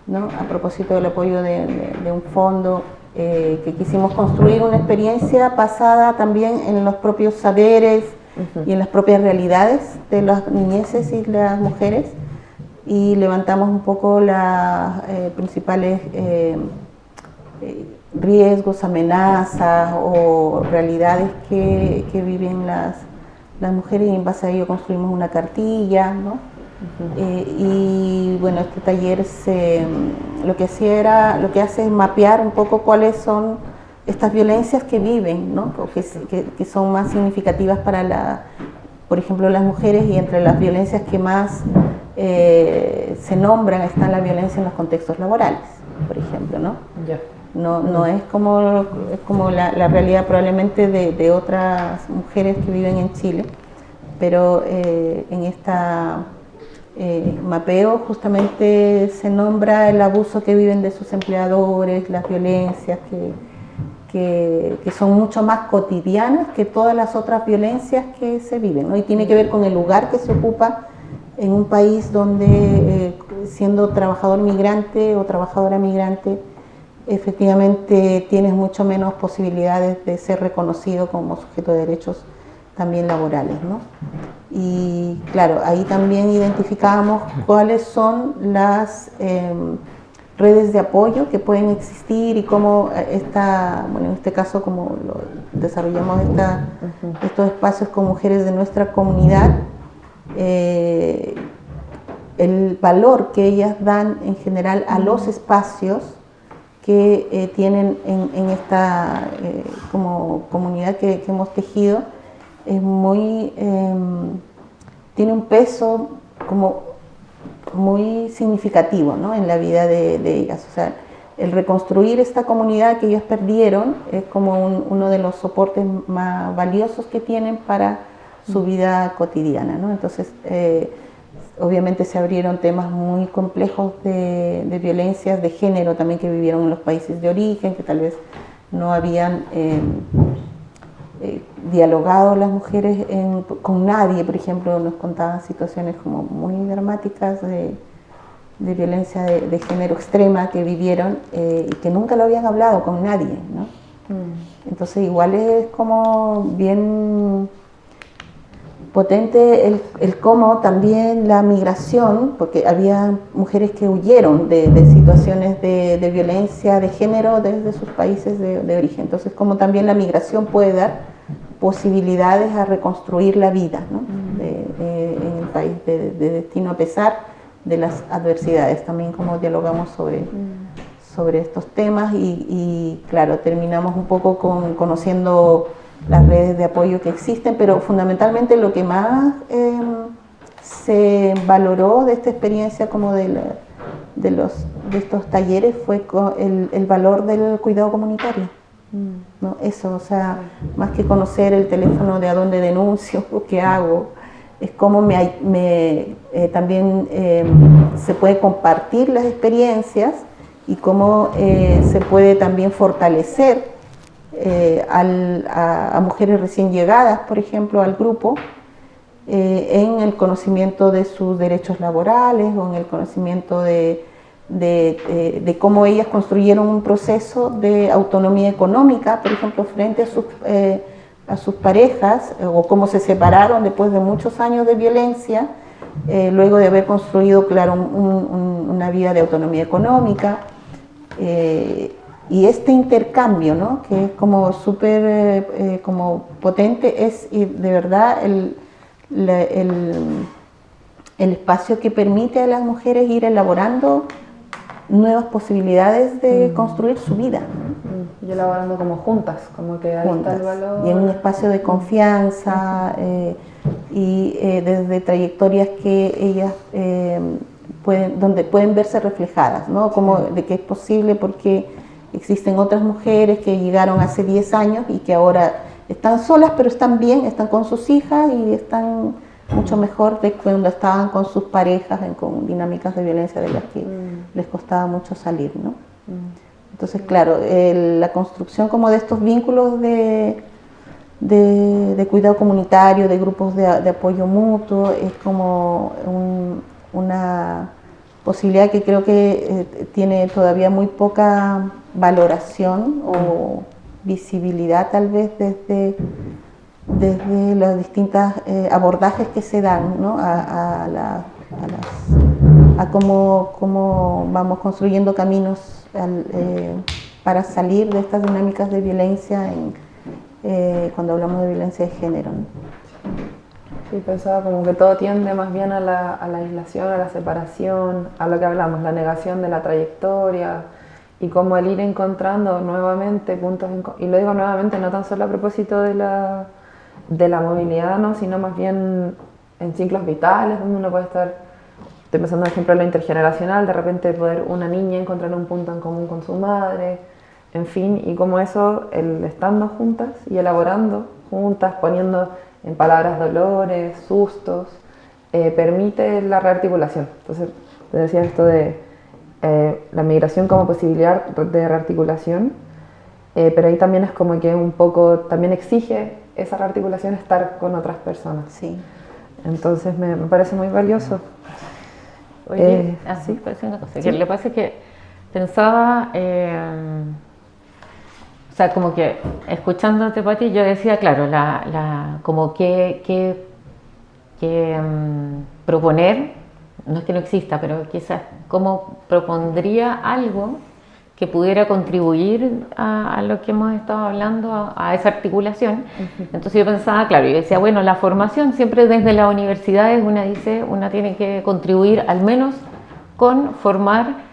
Speaker 2: ¿no? A propósito del apoyo de un fondo que quisimos construir una experiencia basada también en los propios saberes y en las propias realidades de las niñeces y las mujeres, y levantamos un poco las principales riesgos, amenazas o realidades que viven las mujeres, y en base a ello construimos una cartilla, ¿no? Y bueno, este taller lo que hace es mapear un poco cuáles son estas violencias que viven, ¿no? Que son más significativas para por ejemplo, las mujeres, y entre las violencias que más se nombran está la violencia en los contextos laborales, por ejemplo, ¿no?
Speaker 1: Ya.
Speaker 2: No es como la realidad probablemente de otras mujeres que viven en Chile, pero en esta mapeo justamente se nombra el abuso que viven de sus empleadores, las violencias que que son mucho más cotidianas que todas las otras violencias que se viven, ¿no? Y tiene que ver con el lugar que se ocupa en un país donde, siendo trabajador migrante o trabajadora migrante, efectivamente tienes mucho menos posibilidades de ser reconocido como sujeto de derechos también laborales, ¿no? Y claro, ahí también identificábamos cuáles son las redes de apoyo que pueden existir y cómo bueno, en este caso como desarrollamos estos espacios con mujeres de nuestra comunidad, el valor que ellas dan en general a los espacios que tienen en esta como comunidad que hemos tejido es muy, tiene un peso como muy significativo, ¿no? En la vida de ellas. O sea, el reconstruir esta comunidad que ellas perdieron es como uno de los soportes más valiosos que tienen para su vida cotidiana, ¿no? Entonces, obviamente se abrieron temas muy complejos de violencias de género también que vivieron en los países de origen, que tal vez no habían dialogado las mujeres con nadie. Por ejemplo, nos contaban situaciones como muy dramáticas de violencia de género extrema que vivieron y que nunca lo habían hablado con nadie, ¿no? Entonces igual es como bien potente el cómo también la migración, porque había mujeres que huyeron de situaciones de violencia de género desde sus países de origen. Entonces, como también la migración puede dar posibilidades a reconstruir la vida, ¿no? En el país de destino a pesar de las adversidades. También como dialogamos sobre estos temas y claro, terminamos un poco conociendo las redes de apoyo que existen, pero fundamentalmente lo que más se valoró de esta experiencia como de estos talleres fue el valor del cuidado comunitario, ¿no? Eso, o sea, más que conocer el teléfono de a dónde denuncio o qué hago, es cómo también se puede compartir las experiencias y cómo se puede también fortalecer a mujeres recién llegadas, por ejemplo, al grupo, en el conocimiento de sus derechos laborales o en el conocimiento de cómo ellas construyeron un proceso de autonomía económica, por ejemplo, frente a sus parejas, o cómo se separaron después de muchos años de violencia, luego de haber construido, claro, una vida de autonomía económica. Y este intercambio, ¿no? Que es como súper como potente, es de verdad el espacio que permite a las mujeres ir elaborando nuevas posibilidades de construir su vida,
Speaker 1: ¿no? Y elaborando como juntas, como que ahí está el valor.
Speaker 2: Y en un espacio de confianza y desde trayectorias que ellas donde pueden verse reflejadas, ¿no? Como de que es posible porque existen otras mujeres que llegaron hace 10 años y que ahora están solas, pero están bien, están con sus hijas y están mucho mejor de cuando estaban con sus parejas, con dinámicas de violencia de las que les costaba mucho salir, ¿no? Entonces, claro, la construcción como de estos vínculos de cuidado comunitario, de grupos de apoyo mutuo, es como una posibilidad que creo que tiene todavía muy poca valoración o visibilidad tal vez desde los distintos abordajes que se dan, ¿no? a cómo vamos construyendo caminos para salir de estas dinámicas de violencia cuando hablamos de violencia de género, ¿no?
Speaker 1: Sí, pensaba como que todo tiende más bien a la aislación, a la separación, a lo que hablamos, la negación de la trayectoria y como el ir encontrando nuevamente puntos, y lo digo nuevamente no tan solo a propósito de la movilidad, ¿no? Sino más bien en ciclos vitales donde uno puede estar, estoy pensando por ejemplo en lo intergeneracional, de repente poder una niña encontrar un punto en común con su madre, en fin, y como eso, el estando juntas y elaborando juntas, poniendo en palabras dolores, sustos, permite la rearticulación. Entonces, te decía esto de la migración como posibilidad de rearticulación, pero ahí también es como que un poco, también exige esa rearticulación estar con otras personas.
Speaker 2: Sí.
Speaker 1: Entonces me parece muy valioso.
Speaker 3: Oye, así parece una cosa.
Speaker 1: Sí.
Speaker 3: Lo que pasa es que pensaba, o sea, como que escuchándote, Pati, yo decía, claro, como que proponer, no es que no exista, pero quizás cómo propondría algo que pudiera contribuir a lo que hemos estado hablando, a esa articulación. Entonces yo pensaba, claro, yo decía, bueno, la formación siempre desde las universidades una tiene que contribuir al menos con formar,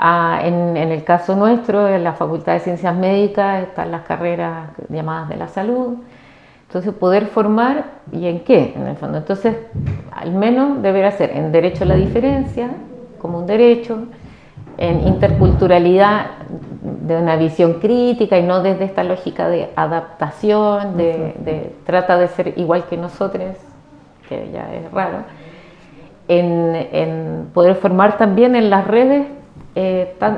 Speaker 3: en el caso nuestro, en la Facultad de Ciencias Médicas están las carreras llamadas de la salud. Entonces, poder formar, ¿y en qué? En el fondo. Entonces, al menos deberá ser en derecho a la diferencia, como un derecho, en interculturalidad de una visión crítica y no desde esta lógica de adaptación, de trata de ser igual que nosotros, que ya es raro, en poder formar también en las redes,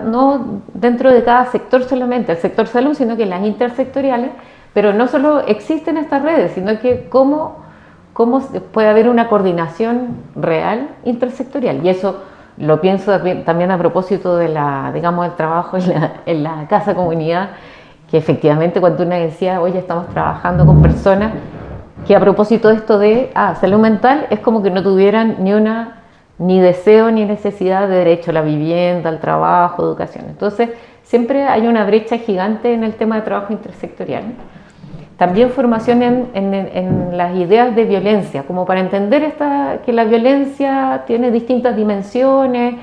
Speaker 3: no dentro de cada sector solamente, el sector salud, sino que las intersectoriales, pero no solo existen estas redes, sino que cómo puede haber una coordinación real intersectorial. Y eso lo pienso también a propósito de digamos, el trabajo en la casa comunidad, que efectivamente cuando uno decía, oye, estamos trabajando con personas que a propósito de esto de salud mental, es como que no tuvieran ni deseo ni necesidad de derecho a la vivienda, al trabajo, educación. Entonces, siempre hay una brecha gigante en el tema de trabajo intersectorial. También formación en las ideas de violencia, como para entender que la violencia tiene distintas dimensiones,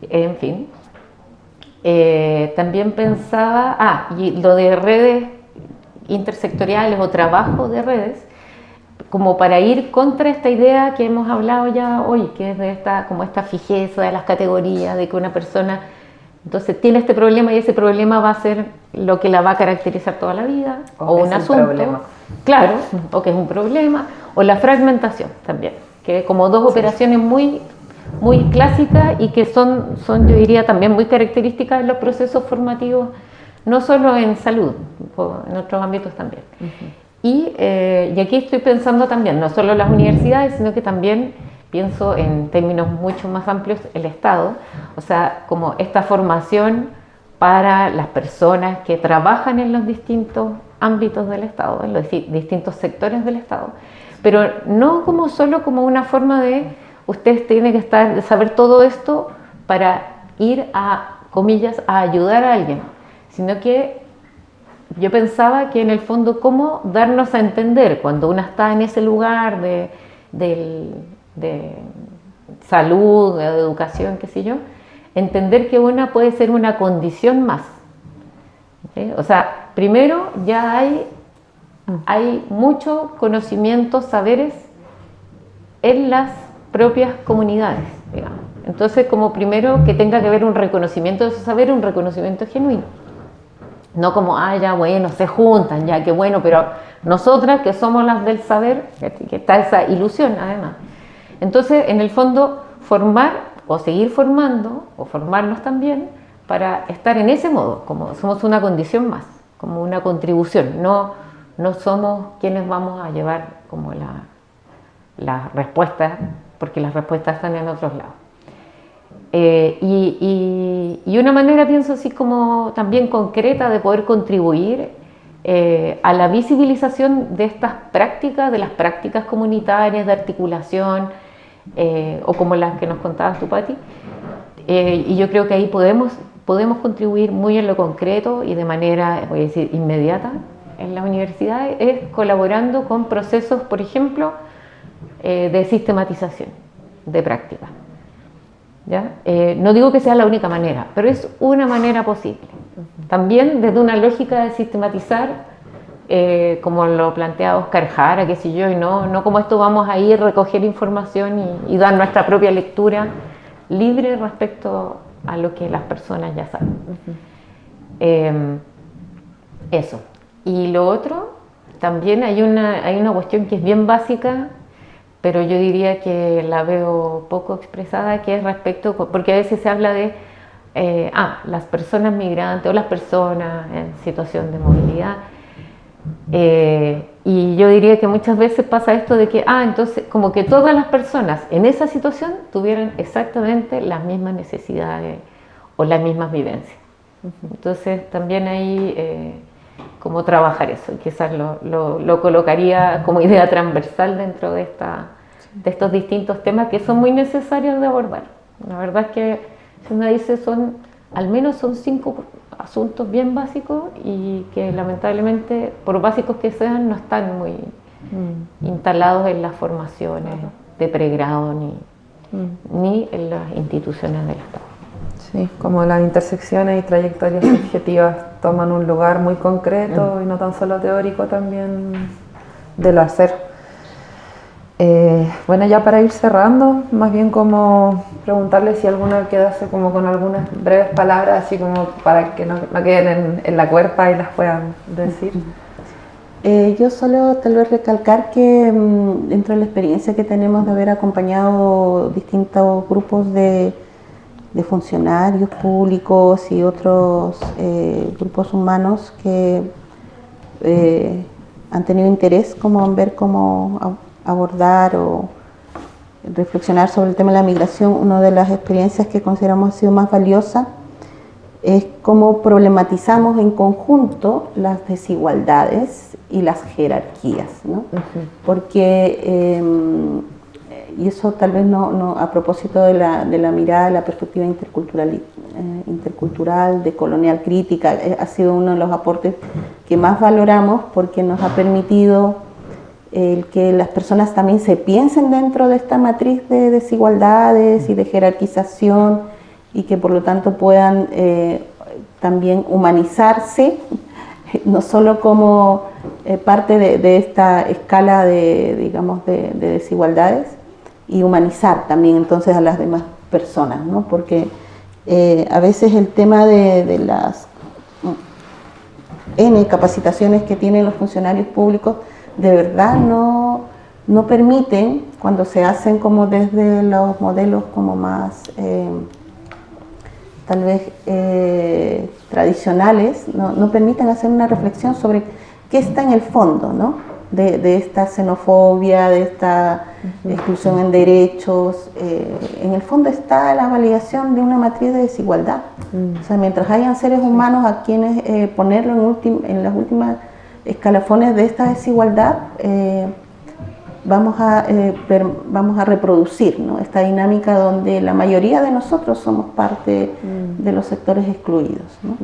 Speaker 3: en fin. También pensaba, y lo de redes intersectoriales o trabajo de redes, como para ir contra esta idea que hemos hablado ya hoy, que es de esta fijeza de las categorías, de que una persona entonces tiene este problema y ese problema va a ser lo que la va a caracterizar toda la vida, o un asunto,
Speaker 1: problema.
Speaker 3: Claro, o que es un problema, o la fragmentación también, que como dos operaciones muy, muy clásicas y que son, yo diría, también muy características de los procesos formativos, no solo en salud, en otros ámbitos también. Y aquí estoy pensando también, no solo las universidades, sino que también pienso en términos mucho más amplios el Estado, o sea, como esta formación para las personas que trabajan en los distintos ámbitos del Estado, en los distintos sectores del Estado, pero no como solo como una forma de ustedes tienen que saber todo esto para ir comillas, a ayudar a alguien, sino que yo pensaba que en el fondo cómo darnos a entender cuando uno está en ese lugar de salud, de educación, qué sé yo, entender que una puede ser una condición más. ¿Okay? O sea, primero ya hay mucho conocimiento, saberes en las propias comunidades, digamos. Entonces, como primero que tenga que haber un reconocimiento de esos saberes, un reconocimiento genuino. No como, ya bueno, se juntan, ya qué bueno, pero nosotras que somos las del saber, que está esa ilusión además. Entonces, en el fondo, formar o seguir formando, o formarnos también, para estar en ese modo, como somos una condición más, como una contribución, no somos quienes vamos a llevar como las respuestas, porque las respuestas están en otros lados. Y una manera, pienso así como también concreta, de poder contribuir a la visibilización de estas prácticas, de las prácticas comunitarias de articulación, o como las que nos contabas tú, Pati, y yo creo que ahí podemos contribuir muy en lo concreto y de manera, voy a decir, inmediata en las universidades, es colaborando con procesos, por ejemplo, de sistematización de prácticas. ¿Ya? No digo que sea la única manera, pero es una manera posible. También desde una lógica de sistematizar, como lo plantea Oscar Jara, qué sé yo, y no como esto vamos a ir a recoger información y dar nuestra propia lectura libre respecto a lo que las personas ya saben. Eso. Y lo otro, también hay una cuestión que es bien básica, pero yo diría que la veo poco expresada, que es respecto, porque a veces se habla de las personas migrantes o las personas en situación de movilidad. Y yo diría que muchas veces pasa esto de que, entonces como que todas las personas en esa situación tuvieran exactamente las mismas necesidades o las mismas vivencias. Entonces también ahí cómo trabajar eso, y quizás lo colocaría como idea transversal dentro de estos distintos temas que son muy necesarios de abordar. La verdad es que si uno dice al menos son 5 asuntos bien básicos y que lamentablemente, por básicos que sean, no están muy instalados en las formaciones de pregrado ni en las instituciones del Estado.
Speaker 1: Sí, como las intersecciones y trayectorias subjetivas toman un lugar muy concreto y no tan solo teórico también del hacer. Bueno, ya para ir cerrando, más bien como preguntarle si alguna quedase como con algunas breves palabras, así como para que no queden en la cuerpa y las puedan decir.
Speaker 2: Yo solo tal vez recalcar que dentro de la experiencia que tenemos de haber acompañado distintos grupos de funcionarios públicos y otros grupos humanos que han tenido interés como en ver cómo abordar o reflexionar sobre el tema de la migración, una de las experiencias que consideramos ha sido más valiosa es cómo problematizamos en conjunto las desigualdades y las jerarquías, ¿no? Porque, y eso tal vez no a propósito de la mirada, la perspectiva intercultural, decolonial crítica, ha sido uno de los aportes que más valoramos porque nos ha permitido el que las personas también se piensen dentro de esta matriz de desigualdades y de jerarquización y que por lo tanto puedan también humanizarse, no solo como parte de esta escala de desigualdades, y humanizar también entonces a las demás personas, ¿no? Porque a veces el tema de las N capacitaciones que tienen los funcionarios públicos de verdad no permiten, cuando se hacen como desde los modelos como más tal vez tradicionales, no permiten hacer una reflexión sobre qué está en el fondo, ¿no? de esta xenofobia, de esta exclusión en derechos. En el fondo está la validación de una matriz de desigualdad. O sea, mientras hayan seres humanos a quienes ponerlo en las últimas escalafones de esta desigualdad, vamos a reproducir, ¿no? Esta dinámica donde la mayoría de nosotros somos parte de los sectores excluidos, ¿no?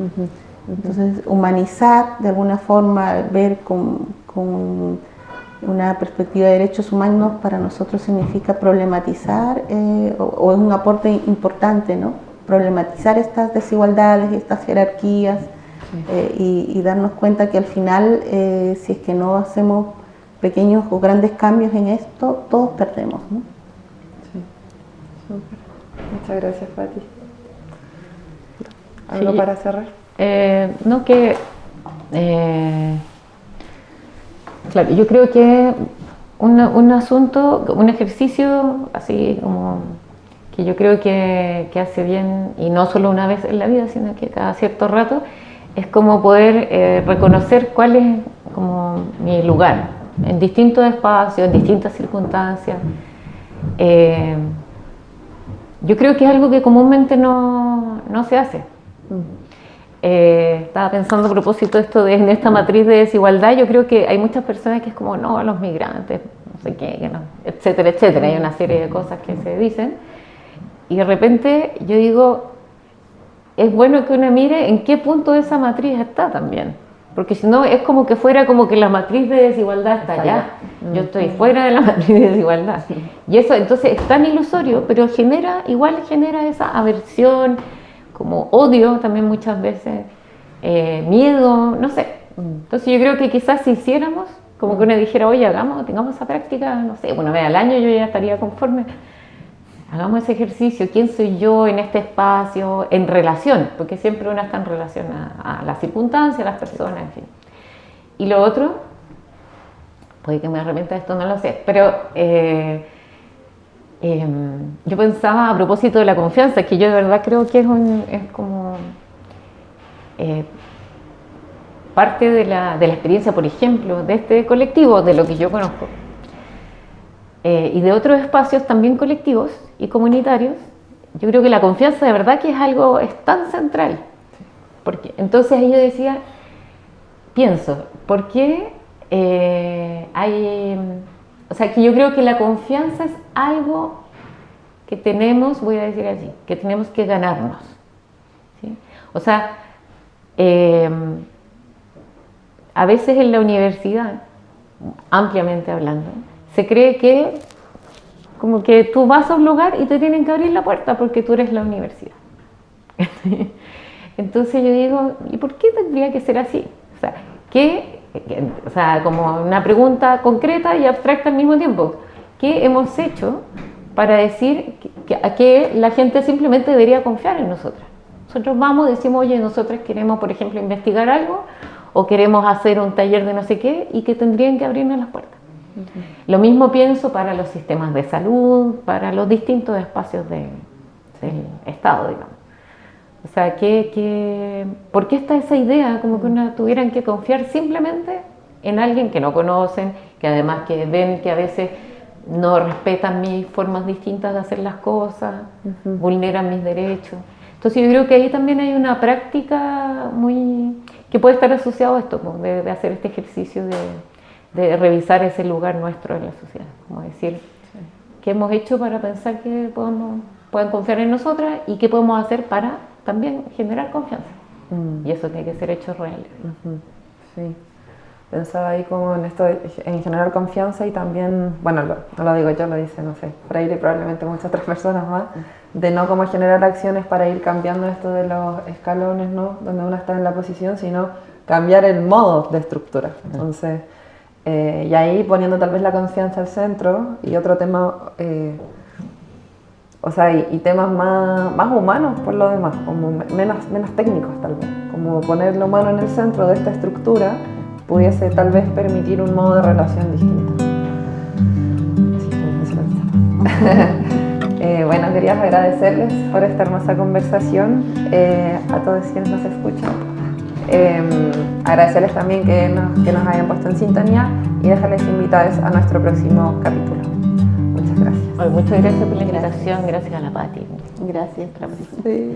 Speaker 2: Entonces, humanizar de alguna forma, ver con una perspectiva de derechos humanos para nosotros significa problematizar, o es un aporte importante, ¿no? Problematizar estas desigualdades, estas jerarquías, y darnos cuenta que al final, si es que no hacemos pequeños o grandes cambios en esto, todos perdemos, ¿no?
Speaker 1: Sí, súper. Muchas gracias, Pati. ¿Algo
Speaker 3: Sí.
Speaker 1: para cerrar?
Speaker 3: Claro, yo creo que un asunto, un ejercicio así como que yo creo que hace bien, y no solo una vez en la vida, sino que cada cierto rato, es como poder reconocer cuál es como mi lugar en distintos espacios, en distintas circunstancias. Yo creo que es algo que comúnmente no se hace. Estaba pensando a propósito de esto en esta matriz de desigualdad. Yo creo que hay muchas personas que es como, no, a los migrantes, no sé qué, que no, etcétera, etcétera. Hay una serie de cosas que se dicen. Y de repente yo digo, es bueno que uno mire en qué punto de esa matriz está también. Porque si no, es como que fuera como que la matriz de desigualdad está allá. Yo estoy fuera de la matriz de desigualdad. Y eso entonces es tan ilusorio, pero igual genera esa aversión, como odio también muchas veces, miedo, no sé. Entonces yo creo que quizás si hiciéramos, como que uno dijera, oye, tengamos esa práctica, no sé, una vez al año yo ya estaría conforme. Hagamos ese ejercicio, ¿quién soy yo en este espacio? En relación, porque siempre una está en relación a las circunstancias, a las personas, en fin. Y lo otro, puede que me arrepienta de esto, no lo sé, pero yo pensaba a propósito de la confianza, que yo de verdad creo que es como parte de la experiencia, por ejemplo, de este colectivo, de lo que yo conozco, y de otros espacios también colectivos y comunitarios. Yo creo que la confianza de verdad que es tan central. Porque, entonces ahí yo decía, pienso, ¿por qué o sea, que yo creo que la confianza es algo que tenemos, voy a decir así, que tenemos que ganarnos, ¿sí? O sea, a veces en la universidad, ampliamente hablando, se cree que como que tú vas a un lugar y te tienen que abrir la puerta porque tú eres la universidad. Entonces yo digo, ¿y por qué tendría que ser así? O sea, como una pregunta concreta y abstracta al mismo tiempo. ¿Qué hemos hecho para decir que la gente simplemente debería confiar en nosotras? Nosotros vamos, decimos, oye, nosotros queremos, por ejemplo, investigar algo o queremos hacer un taller de no sé qué y que tendrían que abrirnos las puertas. Lo mismo pienso para los sistemas de salud, para los distintos espacios del Estado, digamos. O sea, ¿por qué está esa idea como que tuvieran que confiar simplemente en alguien que no conocen, que además que ven que a veces no respetan mis formas distintas de hacer las cosas, vulneran mis derechos? Entonces yo creo que ahí también hay una práctica que puede estar asociado a esto, de hacer este ejercicio de revisar ese lugar nuestro en la sociedad, como decir, ¿qué hemos hecho para pensar que puedan confiar en nosotras y qué podemos hacer para también generar confianza? Y eso tiene que ser hechos reales.
Speaker 1: Sí, pensaba ahí como en esto, en generar confianza y también, bueno, no lo digo yo, lo dice, no sé, Freire y probablemente muchas otras personas más, de no como generar acciones para ir cambiando esto de los escalones, ¿no? Donde uno está en la posición, sino cambiar el modo de estructura. Entonces, y ahí poniendo tal vez la confianza al centro y otro tema, o sea, y temas más humanos por lo demás, como menos técnicos tal vez, como poner lo humano en el centro de esta estructura pudiese tal vez permitir un modo de relación distinto. Bueno, quería agradecerles por esta hermosa conversación, a todos quienes nos escuchan. Agradecerles también que nos hayan puesto en sintonía y dejarles invitados a nuestro próximo capítulo. Muchas gracias.
Speaker 3: Muchas gracias por la invitación, gracias a la Pati.
Speaker 2: Gracias.
Speaker 1: Sí.